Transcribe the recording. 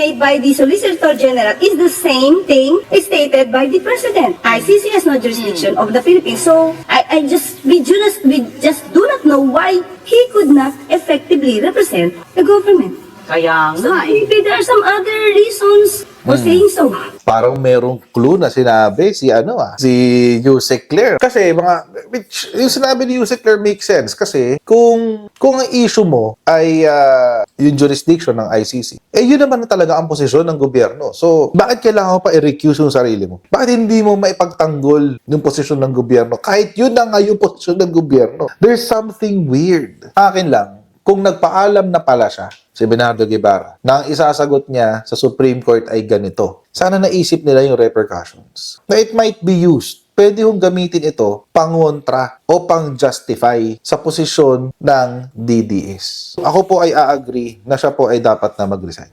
made by the Solicitor General is the same thing stated by the President. ICC has no jurisdiction of the Philippines. So we just do not know why he could not effectively represent the government. Kaya So nga maybe there are some other reasons for saying so. Parang merong clue na sinabi si Yusek Claire. Kasi yung sinabi ni Yusek Claire makes sense kasi kung ang issue mo ay yung jurisdiction ng ICC, yun naman na talaga ang posisyon ng gobyerno. So, bakit kailangan mo pa i-recuse yung sarili mo? Bakit hindi mo maipagtanggol yung posisyon ng gobyerno? Kahit yun na nga yung posisyon ng gobyerno. There's something weird. Akin lang, kung nagpaalam na pala siya, si Bernardo Guevara, na ang isasagot niya sa Supreme Court ay ganito, sana naisip nila yung repercussions. Na it might be used. Pwede hong gamitin ito pangontra o pang-justify sa posisyon ng DDS. Ako po ay a-agree na siya po ay dapat na mag-resign.